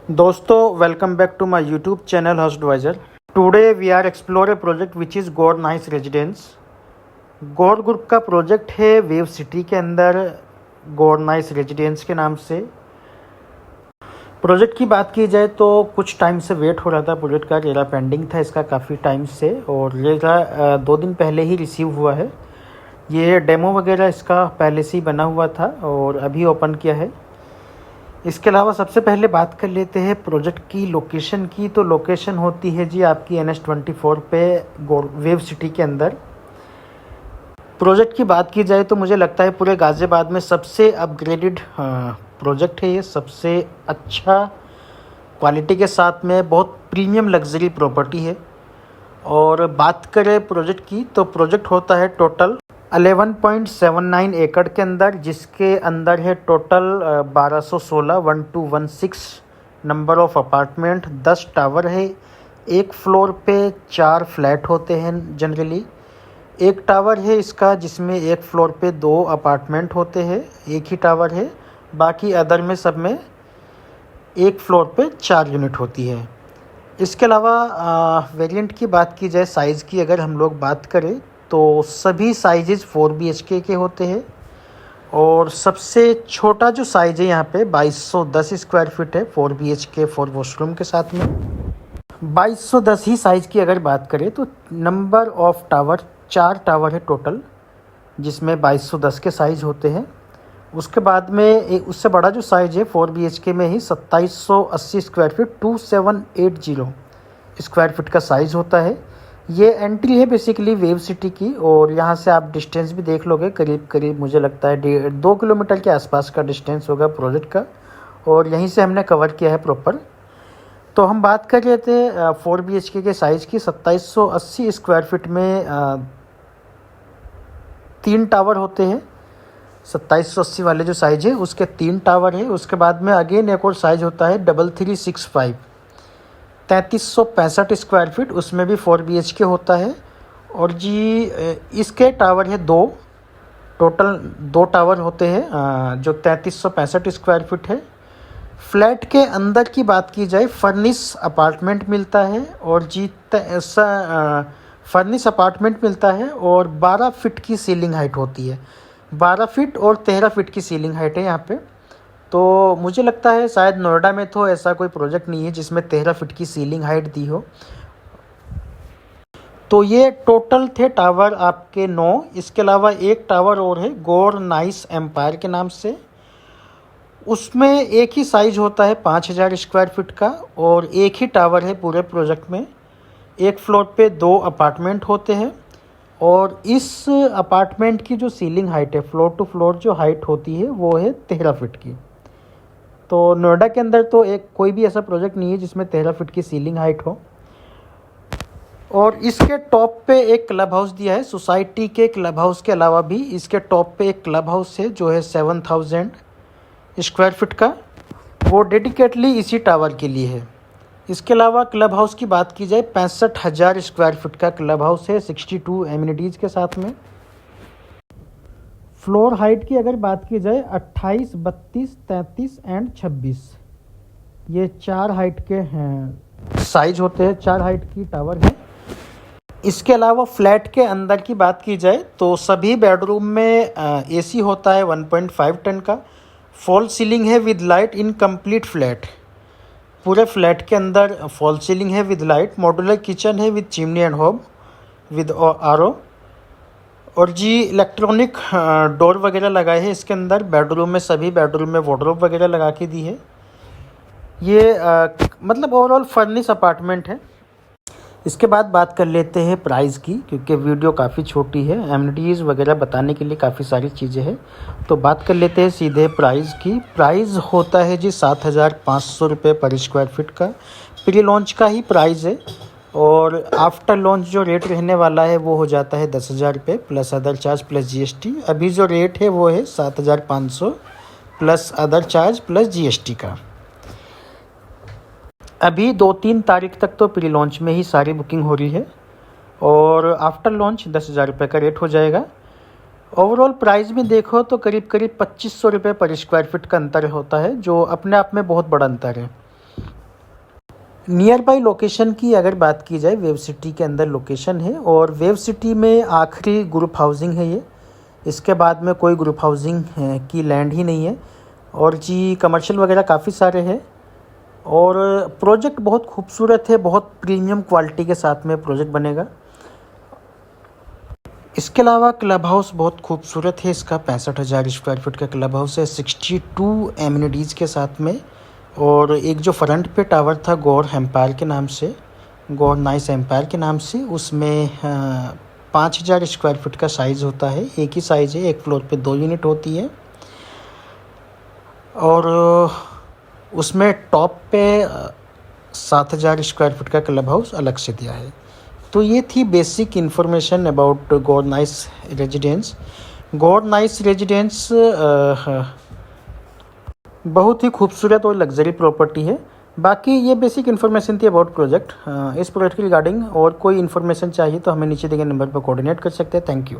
दोस्तों, welcome back to my YouTube channel host advisor. Today we are explore a project which is Gaur Nice Residence. Gaur Group का project है Wave City के अंदर, गौर Nice residence के नाम से। प्रोजेक्ट की बात की जाए तो कुछ टाइम से वेट हो रहा था, प्रोजेक्ट का रेरा पेंडिंग था इसका काफ़ी टाइम से, और रेरा 2 दिन पहले ही रिसीव हुआ है। ये डेमो वगैरह इसका पहले से ही बना हुआ था और अभी ओपन किया है। इसके अलावा सबसे पहले बात कर लेते हैं प्रोजेक्ट की लोकेशन की। तो लोकेशन होती है जी आपकी NH24 पे वेव सिटी के अंदर। प्रोजेक्ट की बात की जाए तो मुझे लगता है पूरे गाज़ियाबाद में सबसे अपग्रेडेड प्रोजेक्ट है ये, सबसे अच्छा क्वालिटी के साथ में बहुत प्रीमियम लग्जरी प्रॉपर्टी है। और बात करें प्रोजेक्ट की तो प्रोजेक्ट होता है टोटल 11.79 एकड़ के अंदर, जिसके अंदर है total 1216 number of apartment, 10 tower है। एक फ्लोर पे 4 फ्लैट होते हैं जनरली। एक टावर है इसका जिसमें एक फ्लोर पे 2 अपार्टमेंट होते हैं, एक ही टावर है। बाकी अदर में सब में एक फ्लोर पे 4 यूनिट होती है। इसके अलावा वेरिएंट की बात की जाए, साइज़ की अगर हम लोग बात करें तो सभी साइजेस 4 BHK के होते हैं। और सबसे छोटा जो साइज़ है यहाँ पे 2210 स्क्वायर फीट है, 4 BHK 4 वॉशरूम के साथ में। 2210 ही साइज़ की अगर बात करें तो नंबर ऑफ टावर 4 टावर है टोटल, जिसमें 2210 के साइज़ होते हैं। उसके बाद में एक उससे बड़ा जो साइज़ है 4 BHK में ही 2780 स्क्वायर फीट 2780 स्क्वायर फीट का साइज़ होता है। ये एंट्री है बेसिकली वेव सिटी की, और यहाँ से आप डिस्टेंस भी देख लोगे, करीब करीब मुझे लगता है 2 किलोमीटर के आसपास का डिस्टेंस होगा प्रोजेक्ट का, और यहीं से हमने कवर किया है प्रॉपर। तो हम बात कर रहे थे 4 BHK के साइज़ की। 2780 स्क्वायर फीट में 3 टावर होते हैं। 2780 वाले जो साइज़ है उसके 3 टावर है। उसके बाद में अगेन एक और साइज़ होता है 3365 3365 स्क्वायर फीट, उसमें भी 4 BHK होता है। और जी इसके टावर है 2, टोटल 2 टावर होते हैं जो 3365 स्क्वायर फीट है। फ्लैट के अंदर की बात की जाए, फर्निश अपार्टमेंट मिलता है, और जी फर्निश अपार्टमेंट मिलता है, और 12 फीट की सीलिंग हाइट होती है। 12 फीट और 13 फीट की सीलिंग हाइट है यहाँ पे। तो मुझे लगता है शायद नोएडा में तो ऐसा कोई प्रोजेक्ट नहीं है जिसमें 13 फीट की सीलिंग हाइट दी हो। तो ये टोटल थे टावर आपके 9। इसके अलावा एक टावर और है गौर नाइस एम्पायर के नाम से। उसमें एक ही साइज़ होता है 5000 स्क्वायर फीट का, और एक ही टावर है पूरे प्रोजेक्ट में। एक फ्लोर पे 2 अपार्टमेंट होते हैं, और इस अपार्टमेंट की जो सीलिंग हाइट है, फ्लोर टू फ्लोर जो हाइट होती है वो है 13 फीट की। तो नोएडा के अंदर तो कोई भी ऐसा प्रोजेक्ट नहीं है जिसमें 13 फीट की सीलिंग हाइट हो। और इसके टॉप पे एक क्लब हाउस दिया है। सोसाइटी के क्लब हाउस के अलावा भी इसके टॉप पे एक क्लब हाउस है जो है 7000 स्क्वायर फीट का, वो डेडिकेटली इसी टावर के लिए है। इसके अलावा क्लब हाउस की बात की जाए, 65,000 स्क्वायर फीट का क्लब हाउस है 62 एमिनिटीज़ के साथ में। फ्लोर हाइट की अगर बात की जाए 28, 32, 33 एंड 26, ये 4 हाइट के हैं साइज होते हैं, 4 हाइट की टावर है। इसके अलावा फ्लैट के अंदर की बात की जाए तो सभी बेडरूम में AC होता है 1.5 टन का। फॉल सीलिंग है with light in complete flat. पूरे फ्लैट के अंदर फॉल सीलिंग है विद लाइट। मॉड्यूलर किचन है विद चिमनी एंड होब विद RO। और जी इलेक्ट्रॉनिक डोर वगैरह लगाए हैं इसके अंदर। बेडरूम में सभी बेडरूम में वार्डरोब वगैरह लगा के दी है। ये मतलब ओवरऑल फर्निश अपार्टमेंट है। इसके बाद बात कर लेते हैं प्राइस की, क्योंकि वीडियो काफ़ी छोटी है, एमिनिटीज़ वगैरह बताने के लिए काफ़ी सारी चीज़ें हैं। तो बात कर लेते हैं सीधे प्राइस की। प्राइस होता है जी 7500 रुपये पर स्क्वायर फीट का। प्री लॉन्च का ही प्राइस है, और आफ्टर लॉन्च जो रेट रहने वाला है वो हो जाता है 10,000 रुपये plus other charge plus GST। अभी जो रेट है वो है 7,500 plus other charge plus GST का। अभी 2-3 तारीख तक तो प्री लॉन्च में ही सारी बुकिंग हो रही है, और आफ्टर लॉन्च 10,000 रुपये का रेट हो जाएगा। ओवरऑल प्राइस में देखो तो करीब करीब 2500 रुपये पर स्क्वायर फीट का अंतर होता है, जो अपने आप में बहुत बड़ा अंतर है। नियर बाई लोकेशन की अगर बात की जाए, वेव सिटी के अंदर लोकेशन है और वेव सिटी में आखिरी ग्रुप हाउसिंग है ये। इसके बाद में कोई ग्रुप हाउसिंग की लैंड ही नहीं है। और जी कमर्शियल वगैरह काफ़ी सारे हैं और प्रोजेक्ट बहुत खूबसूरत है, बहुत प्रीमियम क्वालिटी के साथ में प्रोजेक्ट बनेगा। इसके अलावा क्लब हाउस बहुत खूबसूरत है। इसका 65,000 स्क्वायर फीट का क्लब हाउस है 62 एमिनिटीज़ के साथ में। और एक जो फ्रंट पे टावर था गौर एम्पायर के नाम से, गौर नाइस एम्पायर के नाम से, उसमें 5,000 स्क्वायर फीट का साइज़ होता है। एक ही साइज़ है, एक फ्लोर पे 2 यूनिट होती है। और उसमें टॉप पे 7,000 स्क्वायर फीट का क्लब हाउस अलग से दिया है। तो ये थी basic information about Gaur Nice Residence. Gaur Nice residence बहुत ही खूबसूरत और लग्जरी प्रॉपर्टी है। बाकी ये बेसिक इन्फॉर्मेशन थी अबाउट प्रोजेक्ट। इस प्रोजेक्ट के रिगार्डिंग और कोई इन्फॉर्मेशन चाहिए तो हमें नीचे दिए गए नंबर पर कोऑर्डिनेट कर सकते हैं। Thank you.